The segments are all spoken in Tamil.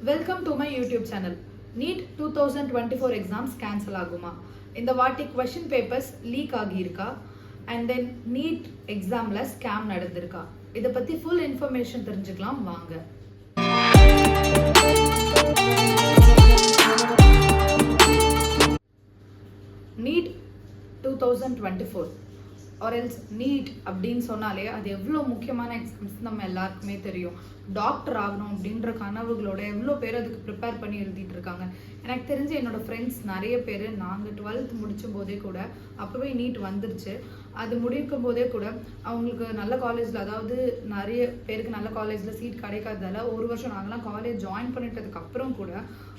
Welcome to my YouTube channel. NEET 2024 exams cancel ஆகுமா? இந்த வாட்டி கொஷின் பேப்பர்ஸ் லீக் ஆகியிருக்கா? அண்ட் தென் நீட் எக்ஸாமில் ஸ்கேம் நடந்திருக்கா? இதை பற்றி ஃபுல் இன்ஃபர்மேஷன் தெரிஞ்சுக்கலாம் வாங்க. நீட் 2024 ஆர் எல்ஸ் நீட் அப்படின்னு சொன்னாலே அது எவ்வளோ முக்கியமான எக்ஸாம்ஸ் நம்ம எல்லாருக்குமே தெரியும். டாக்டர் ஆகணும் அப்படின்ற கனவுகளோட எவ்வளோ பேர் அதுக்கு ப்ரிப்பேர் பண்ணி எழுதிட்டு இருக்காங்க. எனக்கு தெரிஞ்சு என்னோட ஃப்ரெண்ட்ஸ் நிறைய பேர் நாங்கள் 12th முடிச்சும் போதே கூட அப்போவே நீட் வந்துருச்சு. அது முடிக்கும் போதே கூட அவங்களுக்கு நல்ல காலேஜில், அதாவது நிறைய பேருக்கு நல்ல காலேஜில் சீட் கிடைக்காததால ஒரு வருஷம் நாங்களாம் காலேஜ் ஜாயின் பண்ணிட்டதுக்கு அப்புறம் கூட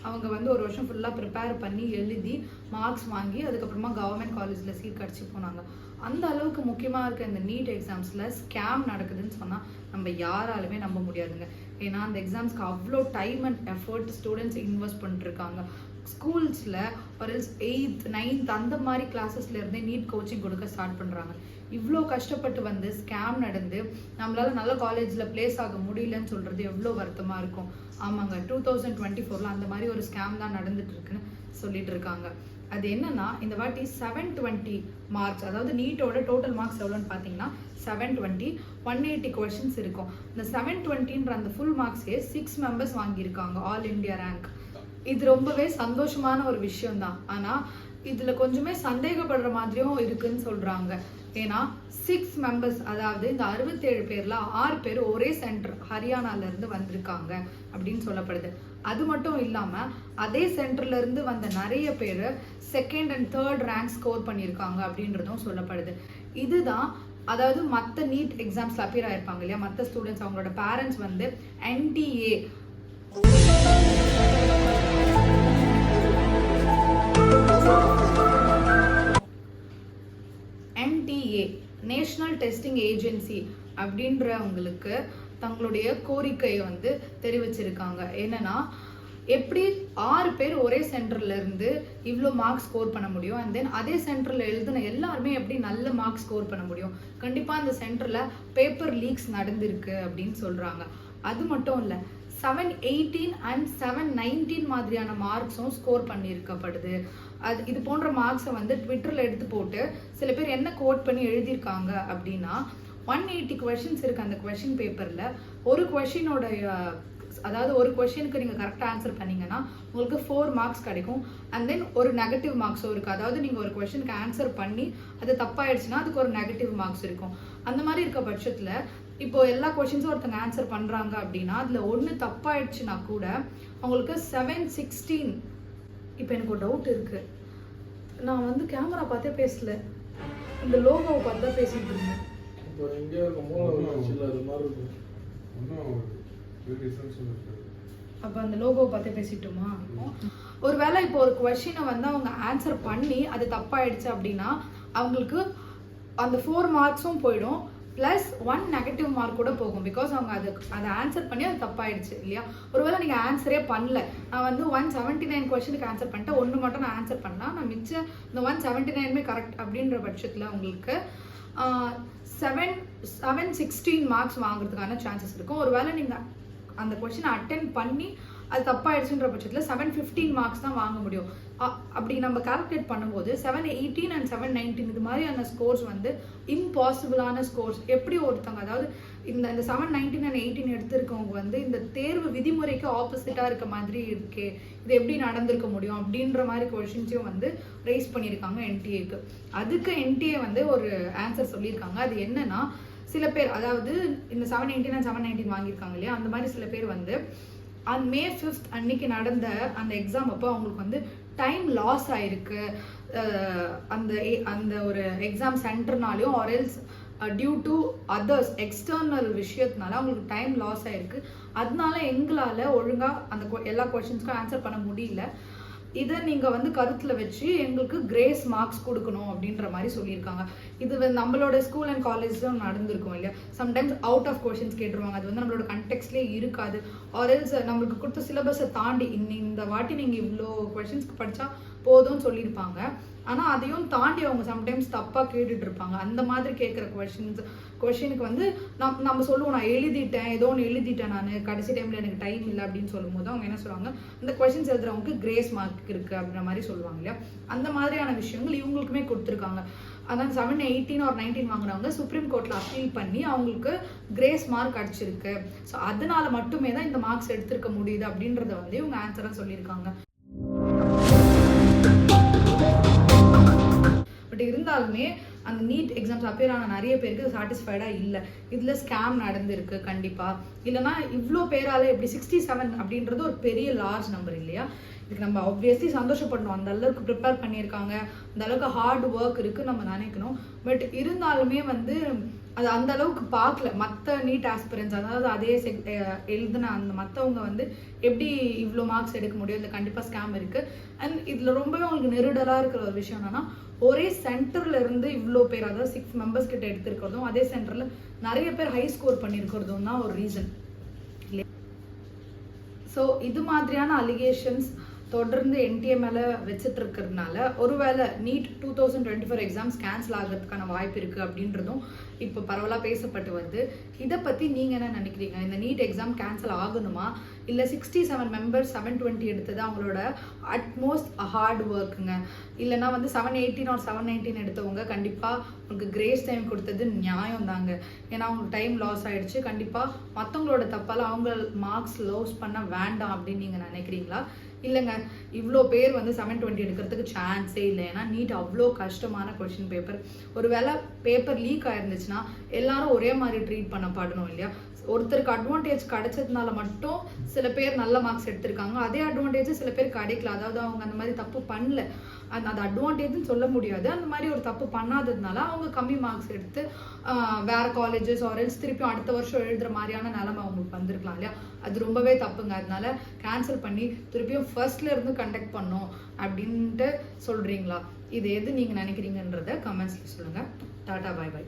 அவங்க ஒரு வருஷம் ஃபுல்லாக ப்ரிப்பேர் பண்ணி எழுதி மார்க்ஸ் வாங்கி அதுக்கப்புறமா கவர்மெண்ட் காலேஜில் சீட் கிடச்சி போனாங்க. அந்த அளவுக்கு முக்கியமாக இருக்க இந்த நீட் எக்ஸாம்ஸில் ஸ்கேம் நடக்குதுன்னு சொன்னால் நம்ம யாராலுமே நம்ப முடியாதுங்க. ஏன்னா அந்த எக்ஸாம்ஸ்க்கு அவ்வளோ time and effort students invest பண்ணிட்டுருக்காங்க. ஸ்கூல்ஸில் ஒரு 8th 9th அந்த மாதிரி கிளாஸஸ்ல இருந்தே நீட் கோச்சிங் கொடுக்க ஸ்டார்ட் பண்ணுறாங்க. இவ்வளோ கஷ்டப்பட்டு வந்து ஸ்கேம் நடந்து நம்மளால நல்ல காலேஜில் பிளேஸ் ஆக முடியலன்னு சொல்கிறது எவ்வளோ வருத்தமாக இருக்கும். ஆமாங்க, 2024 அந்த மாதிரி ஒரு ஸ்கேம் தான் நடந்துட்டு இருக்குன்னு சொல்லிட்டு இருக்காங்க. அது என்னன்னா, இந்த வாட்டி 720 மார்க்ஸ், அதாவது நீட்டோட டோட்டல் மார்க்ஸ் எவ்வளோன்னு பார்த்தீங்கன்னா 720, 180 கொஷின்ஸ் இருக்கும். இந்த 720ன்ற அந்த ஃபுல் மார்க்ஸே 6 மெம்பர்ஸ் வாங்கியிருக்காங்க, ஆல் இண்டியா ரேங்க். இது ரொம்பவே சந்தோஷமான ஒரு விஷயம் தான். ஆனால் இதில் கொஞ்சமே சந்தேகப்படுற மாதிரியும் இருக்குன்னு சொல்கிறாங்க. ஏன்னா 6 மெம்பர்ஸ், அதாவது இந்த 67 பேரில் 6 பேர் ஒரே சென்டர் ஹரியானாலேருந்து வந்திருக்காங்க அப்படின்னு சொல்லப்படுது. அது மட்டும் இல்லாமல் அதே சென்டர்லேருந்து வந்த நிறைய பேர் 2nd and 3rd rank score பண்ணியிருக்காங்க அப்படின்றதும் சொல்லப்படுது. இதுதான், அதாவது மற்ற நீட் எக்ஸாம்ஸில் அப்பியர் ஆயிருப்பாங்க இல்லையா, மற்ற ஸ்டூடெண்ட்ஸ் அவங்களோட parents NTA national testing agency அப்படின்றவங்களுக்கு தங்களுடைய கோரிக்கையை தெரிவிச்சிருக்காங்க. என்னன்னா, எப்படி 6 பேர் ஒரே சென்டர்ல இருந்து இவ்வளோ மார்க்ஸ் ஸ்கோர் பண்ண முடியும், அண்ட் தென் அதே சென்டர்ல எழுதின எல்லாருமே எப்படி நல்ல மார்க்ஸ் ஸ்கோர் பண்ண முடியும்? கண்டிப்பா அந்த சென்டர்ல பேப்பர் லீக்ஸ் நடந்திருக்கு அப்படின்னு சொல்றாங்க. அது மட்டும் இல்லை, 718 அண்ட் 719 மாதிரியான மார்க்ஸும் ஸ்கோர் பண்ணியிருக்கப்படுது. இது போன்ற மார்க்ஸை ட்விட்டரில் எடுத்து போட்டு சில பேர் என்ன கோட் பண்ணி எழுதியிருக்காங்க அப்படின்னா, 180 கொஷின்ஸ் இருக்குது அந்த கொஷின் பேப்பரில். ஒரு கொஷினோட, அதாவது ஒரு கொஷினுக்கு நீங்கள் கரெக்டாக ஆன்சர் பண்ணீங்கன்னா உங்களுக்கு 4 மார்க்ஸ் கிடைக்கும். அண்ட் தென் ஒரு நெகட்டிவ் மார்க்ஸும் இருக்குது. அதாவது நீங்கள் ஒரு கொஷினுக்கு ஆன்சர் பண்ணி அது தப்பாயிடுச்சுன்னா அதுக்கு ஒரு நெகட்டிவ் மார்க்ஸ் இருக்கும். அந்த மாதிரி இருக்க பட்சத்தில் இப்போ எல்லா கொஷின்ஸும் ஒருத்தங்க ஆன்சர் பண்ணுறாங்க அப்படின்னா அதில் ஒன்று தப்பாயிடுச்சுன்னா கூட அவங்களுக்கு 716. இப்போ எனக்கு ஒரு டவுட் இருக்குது. நான் கேமரா பார்த்தே பேசல, இந்த லோகோவை பார்த்து தான் பேசிட்டு இருந்தேன். அப்போ அந்த லோகோவை பார்த்தே பேசிட்டோமா? ஒருவேளை இப்போ ஒரு கொஷினை அவங்க ஆன்சர் பண்ணி அது தப்பாயிடுச்சு அப்படின்னா அவங்களுக்கு அந்த 4 மார்க்ஸும் போயிடும், ப்ளஸ் 1 நெகட்டிவ் மார்க் கூட போகும். பிகாஸ் அவங்க அதை ஆன்சர் பண்ணி அது தப்பாயிடுச்சு இல்லையா? ஒருவேளை நீங்கள் ஆன்சரே பண்ணல, நான் 179 கொஷனுக்கு ஆன்சர் பண்ணிட்டேன், 1 மட்டும் நான் ஆன்சர் பண்ணலாம், நான் மிச்சம் இந்த 179 கரெக்ட் அப்படின்ற பட்சத்தில் உங்களுக்கு 716 மார்க்ஸ் வாங்குறதுக்கான சான்சஸ் இருக்கும். ஒருவேளை நீங்கள் அந்த கொஷினை அட்டென்ட் பண்ணி அது தப்பாயிடுச்சுன்ற பட்சத்தில் 715 மார்க்ஸ் தான் வாங்க முடியும். அப்படி நம்ம கால்குலேட் பண்ணும்போது 718 அண்ட் 719 இது மாதிரியான ஸ்கோர்ஸ் இம்பாசிபிளான ஸ்கோர்ஸ். எப்படி ஒருத்தவங்க, அதாவது இந்த 719 அண்ட் 18 எடுத்திருக்கவங்க இந்த தேர்வு விதிமுறைக்கு ஆப்போசிட்டாக இருக்க மாதிரி இருக்கே, இது எப்படி நடந்திருக்க முடியும் அப்படின்ற மாதிரி கொஷின்ஸையும் ரைஸ் பண்ணியிருக்காங்க NTA-க்கு. அதுக்கு NTA ஒரு ஆன்சர் சொல்லியிருக்காங்க. அது என்னன்னா, சில பேர், அதாவது இந்த 718 அண்ட் 719 வாங்கியிருக்காங்க இல்லையா, அந்த மாதிரி சில பேர் அந்த May 5th அன்னைக்கு நடந்த அந்த எக்ஸாம் அப்போ அவங்களுக்கு டைம் லாஸ் ஆயிருக்கு. அந்த ஒரு எக்ஸாம் சென்டர்னாலையும் or else due to others external விஷயத்தினால அவங்களுக்கு டைம் லாஸ் ஆயிருக்கு. அதனால எங்களால் ஒழுங்காக அந்த எல்லா கொஷின்ஸ்க்கும் ஆன்சர் பண்ண முடியல. இதை நீங்கள் கருத்தில் வச்சு எங்களுக்கு கிரேஸ் மார்க்ஸ் கொடுக்கணும் அப்படின்ற மாதிரி சொல்லியிருக்காங்க. இது நம்மளோட ஸ்கூல் அண்ட் காலேஜ்லும் நடந்திருக்கும் இல்லையா? சம்டைம்ஸ் அவுட் ஆஃப் கொஷின்ஸ் கேட்டுருவாங்க. அது நம்மளோட கண்டெக்ட்லேயே இருக்காது. ஆர் எல்ஸ் நம்மளுக்கு கொடுத்த சிலபஸை தாண்டி இந்த வாட்டி நீங்கள் இவ்வளோ கொஷின்ஸ்க்கு படித்தா போதும்னு சொல்லியிருப்பாங்க. ஆனால் அதையும் தாண்டி அவங்க சம்டைம்ஸ் தப்பாக கேட்டுட்டு இருப்பாங்க. அந்த மாதிரி கேட்குற கொஷினுக்கு வந்து நம்ம சொல்லுவோம், நான் எழுதிட்டேன், ஏதோ ஒன்று எழுதிட்டேன், நான் கடைசி டைமில் எனக்கு டைம் இல்லை அப்படின்னு சொல்லும்போது அவங்க என்ன சொல்லுவாங்க, அந்த கொஷின்ஸ் எழுதுறவங்களுக்கு கிரேஸ் மார்க் இருக்குது அப்படின்ற மாதிரி சொல்லுவாங்க இல்லையா. அந்த மாதிரியான விஷயங்கள் இவங்களுக்குமே கொடுத்துருக்காங்க. அதான் 7, 18 or 19 வாங்குறவங்க சுப்ரீம் கோர்ட்டில் அப்பீல் பண்ணி அவங்களுக்கு கிரேஸ் மார்க் அடிச்சிருக்கு. ஸோ அதனால மட்டுமே தான் இந்த மார்க்ஸ் எடுத்திருக்க முடியுது அப்படின்றத வந்து இவங்க ஆன்சராக சொல்லியிருக்காங்க. பட் இருந்தாலுமே அந்த நீட் எக்ஸாம்ஸ் அப்பியர் ஆன நிறைய பேருக்கு சாட்டிஸ்ஃபைடாக இல்லை. இதில் ஸ்கேம் நடந்திருக்கு கண்டிப்பாக. இல்லைனா இவ்வளோ பேரால் எப்படி 67 அப்படின்றது ஒரு பெரிய லார்ஜ் நம்பர் இல்லையா. இதுக்கு நம்ம ஆப்வியஸ்லி சந்தோஷப்படணும். அந்த அளவுக்கு ப்ரிப்பேர் பண்ணியிருக்காங்க, அந்த அளவுக்கு ஹார்ட் ஒர்க் இருக்குது நம்ம நினைக்கணும். பட் இருந்தாலுமே வந்து அது அந்த அளவுக்கு பார்க்கல மற்ற நீட் ஆஸ்பிரன்ஸ், அதாவது அதே எழுதுன அந்த மற்றவங்க வந்து எப்படி இவ்வளோ மார்க்ஸ் எடுக்க முடியும். இதில் கண்டிப்பாக ஸ்கேம் இருக்குது. அண்ட் இதில் ரொம்பவே உங்களுக்கு நெருடலாக இருக்கிற ஒரு விஷயம் என்னன்னா, ஒரே சென்டர்ல இருந்து இவ்வளோ பேர், அதாவது 6 மெம்பர்ஸ் கிட்ட எடுத்திருக்கிறதும், அதே சென்டர்ல நிறைய பேர் ஹை ஸ்கோர் பண்ணியிருக்கிறதும் தான் ஒரு ரீசன். ஸோ இது மாதிரியான அலிகேஷன்ஸ் தொடர்ந்து என்டிஏ மேலே வச்சுட்டு இருக்கிறதுனால ஒருவேளை நீட் 2024 எக்ஸாம்ஸ் கேன்சல் ஆகிறதுக்கான வாய்ப்பு இருக்குது அப்படின்றதும் இப்போ பரவலாக பேசப்பட்டு வருது. இதை பற்றி நீங்கள் என்ன நினைக்கிறீங்க? இந்த நீட் எக்ஸாம் கேன்சல் ஆகணுமா, இல்லை 67 மெம்பர்ஸ் 720 எடுத்தது அவங்களோட அட்மோஸ்ட் ஹார்ட் ஒர்க்குங்க, இல்லைனா வந்து 718 or 719 எடுத்தவங்க கண்டிப்பாக உங்களுக்கு கிரேஸ் டைம் கொடுத்தது நியாயம் தாங்க. ஏன்னா அவங்களுக்கு டைம் லாஸ் ஆகிடுச்சு. கண்டிப்பாக மற்றவங்களோட தப்பால் அவங்க மார்க்ஸ் லாஸ் பண்ண வேண்டாம் அப்படின்னு நீங்கள் நினைக்கிறீங்களா? இல்லைங்க, இவ்வளோ பேர் வந்து 720 எடுக்கிறதுக்கு சான்ஸே இல்லை. ஏன்னா நீட் அவ்வளோ கஷ்டமான கொஷின் பேப்பர். ஒரு வேளை பேப்பர் லீக் ஆயிருந்துச்சுன்னா எல்லாரும் ஒரே மாதிரி ட்ரீட் பண்ணப்படணும் இல்லையா. ஒருத்தருக்கு அட்வான்டேஜ் கிடைச்சதுனால மட்டும் சில பேர் நல்ல மார்க்ஸ் எடுத்திருக்காங்க, அதே அட்வான்டேஜ் சில பேர் கிடைக்கல. அதாவது அவங்க அந்த மாதிரி தப்பு பண்ணல, அது அட்வான்டேஜ்னு சொல்ல முடியாது. அந்த மாதிரி ஒரு தப்பு பண்ணாததுனால அவங்க கம்மி மார்க்ஸ் எடுத்து வேற காலேஜஸ் ஆரல்ஸ் திருப்பியும் அடுத்த வருஷம் எழுதுற மாதிரியான நிலைமை அவங்களுக்கு வந்திருக்கலாம் இல்லையா. அது ரொம்பவே தப்புங்க. அதனால கேன்சல் பண்ணி திருப்பியும் ஃபர்ஸ்ட்ல இருந்து கண்டக்ட் பண்ணோம் அப்படின்ட்டு சொல்றீங்களா? இது எது நீங்க நினைக்கிறீங்கன்றத கமெண்ட்ஸ்ல சொல்லுங்க. Tata, bye by.